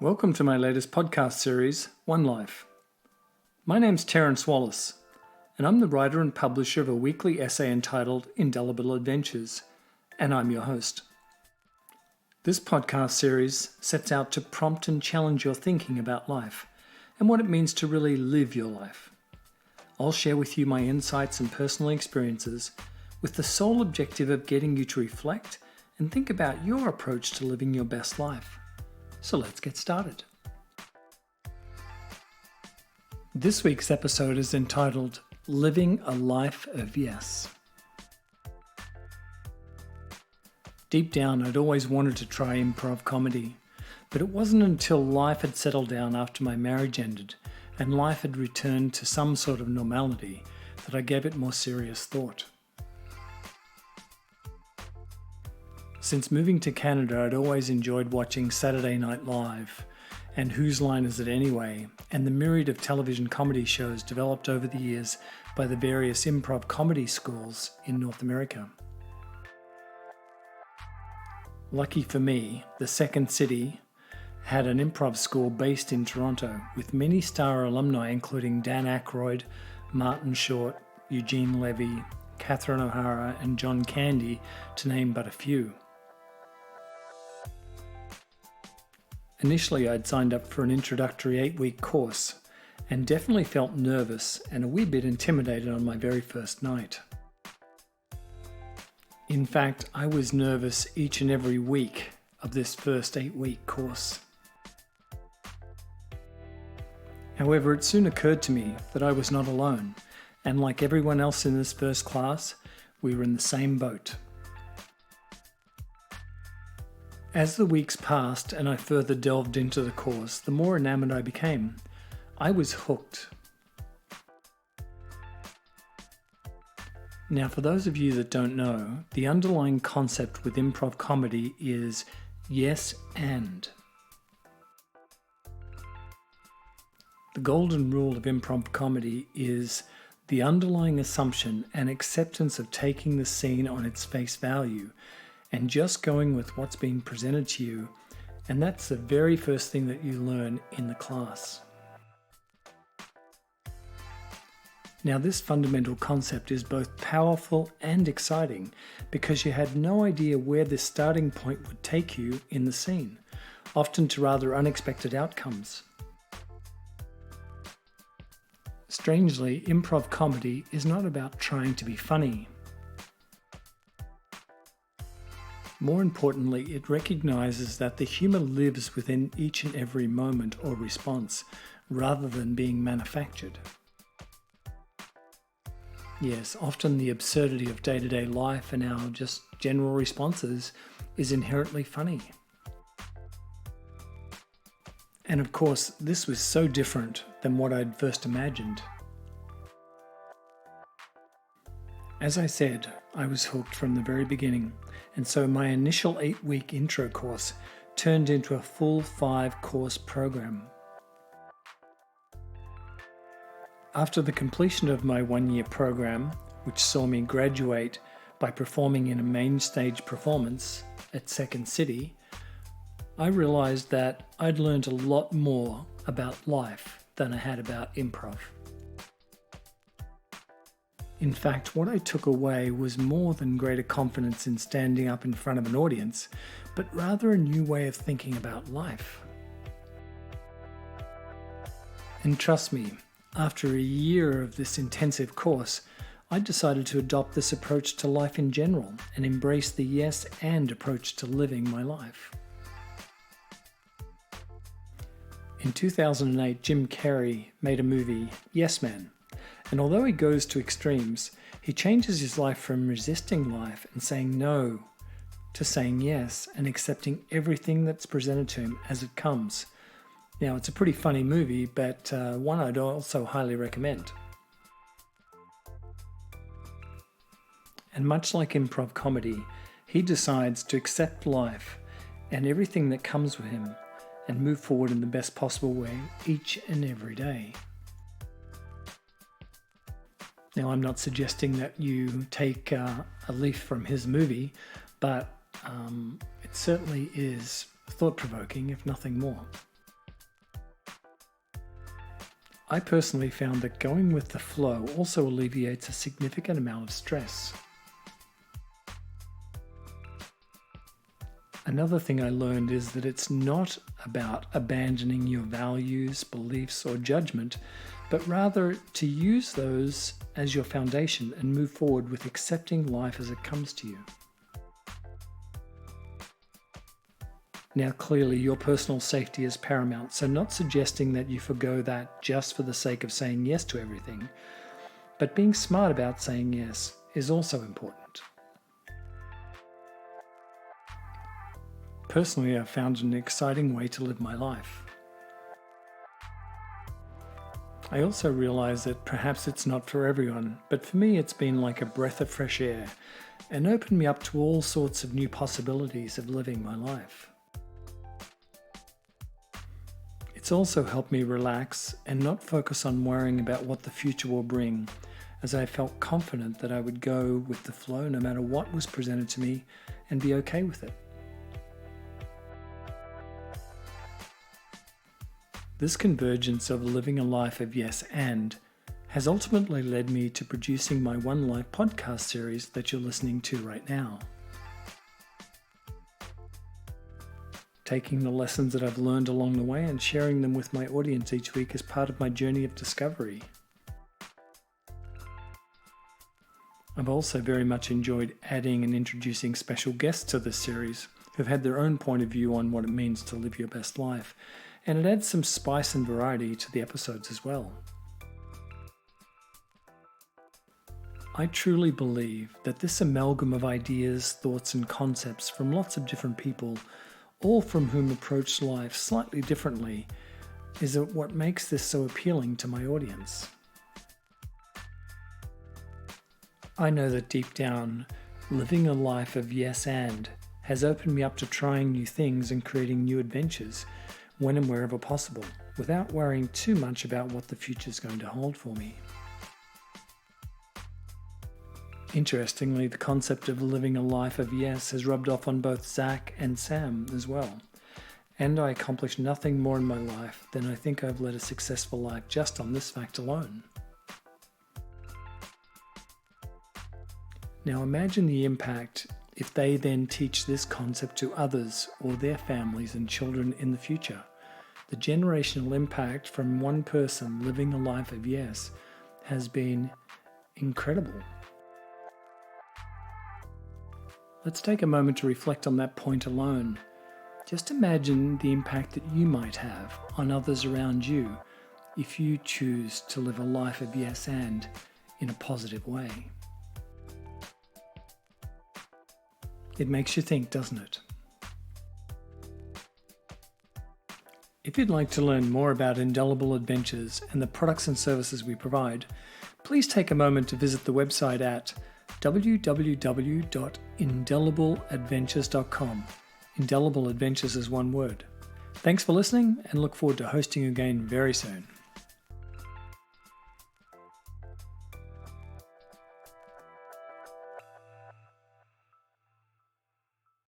Welcome to my latest podcast series, One Life. My name's Terence Wallace, and I'm the writer and publisher of a weekly essay entitled Indelible Adventures, and I'm your host. This podcast series sets out to prompt and challenge your thinking about life and what it means to really live your life. I'll share with you my insights and personal experiences with the sole objective of getting you to reflect and think about your approach to living your best life. So let's get started. This week's episode is entitled Living a Life of Yes. Deep down, I'd always wanted to try improv comedy, but it wasn't until life had settled down after my marriage ended and life had returned to some sort of normality that I gave it more serious thought. Since moving to Canada, I'd always enjoyed watching Saturday Night Live and Whose Line Is It Anyway, and the myriad of television comedy shows developed over the years by the various improv comedy schools in North America. Lucky for me, the Second City had an improv school based in Toronto with many star alumni including Dan Aykroyd, Martin Short, Eugene Levy, Catherine O'Hara, and John Candy, to name but a few. Initially, I'd signed up for an introductory 8-week course and definitely felt nervous and a wee bit intimidated on my very first night. In fact, I was nervous each and every week of this first 8-week course. However, it soon occurred to me that I was not alone, and like everyone else in this first class, we were in the same boat. As the weeks passed and I further delved into the course, the more enamored I became. I was hooked. Now, for those of you that don't know, the underlying concept with improv comedy is yes and. The golden rule of improv comedy is the underlying assumption and acceptance of taking the scene on its face value and just going with what's being presented to you, and that's the very first thing that you learn in the class. Now, this fundamental concept is both powerful and exciting because you had no idea where this starting point would take you in the scene, often to rather unexpected outcomes. Strangely, improv comedy is not about trying to be funny. More importantly, it recognizes that the humor lives within each and every moment or response, rather than being manufactured. Yes, often the absurdity of day-to-day life and our just general responses is inherently funny. And of course, this was so different than what I'd first imagined. As I said, I was hooked from the very beginning, and so my initial 8-week intro course turned into a full 5-course program. After the completion of my 1-year program, which saw me graduate by performing in a main stage performance at Second City, I realized that I'd learned a lot more about life than I had about improv. In fact, what I took away was more than greater confidence in standing up in front of an audience, but rather a new way of thinking about life. And trust me, after a year of this intensive course, I decided to adopt this approach to life in general and embrace the yes and approach to living my life. In 2008, Jim Carrey made a movie, Yes Man. And although he goes to extremes, he changes his life from resisting life and saying no to saying yes and accepting everything that's presented to him as it comes. Now, it's a pretty funny movie, but one I'd also highly recommend. And much like improv comedy, he decides to accept life and everything that comes with him and move forward in the best possible way each and every day. Now, I'm not suggesting that you take a leaf from his movie, but it certainly is thought-provoking, if nothing more. I personally found that going with the flow also alleviates a significant amount of stress. Another thing I learned is that it's not about abandoning your values, beliefs, or judgment, but rather to use those as your foundation and move forward with accepting life as it comes to you. Now, clearly, your personal safety is paramount, so not suggesting that you forgo that just for the sake of saying yes to everything, but being smart about saying yes is also important. Personally, I've found an exciting way to live my life. I also realize that perhaps it's not for everyone, but for me it's been like a breath of fresh air and opened me up to all sorts of new possibilities of living my life. It's also helped me relax and not focus on worrying about what the future will bring, as I felt confident that I would go with the flow no matter what was presented to me and be okay with it. This convergence of living a life of yes and has ultimately led me to producing my One Life podcast series that you're listening to right now. Taking the lessons that I've learned along the way and sharing them with my audience each week is part of my journey of discovery. I've also very much enjoyed adding and introducing special guests to this series who've had their own point of view on what it means to live your best life, and it adds some spice and variety to the episodes as well. I truly believe that this amalgam of ideas, thoughts, and concepts from lots of different people, all from whom approach life slightly differently, is what makes this so appealing to my audience. I know that deep down, living a life of yes and has opened me up to trying new things and creating new adventures when and wherever possible, without worrying too much about what the future is going to hold for me. Interestingly, the concept of living a life of yes has rubbed off on both Zach and Sam as well, and I accomplished nothing more in my life than I think I've led a successful life just on this fact alone. Now imagine the impact if they then teach this concept to others or their families and children in the future. The generational impact from one person living a life of yes has been incredible. Let's take a moment to reflect on that point alone. Just imagine the impact that you might have on others around you if you choose to live a life of yes and in a positive way. It makes you think, doesn't it? If you'd like to learn more about Indelible Adventures and the products and services we provide, please take a moment to visit the website at www.indelibleadventures.com. Indelible Adventures is one word. Thanks for listening and look forward to hosting you again very soon.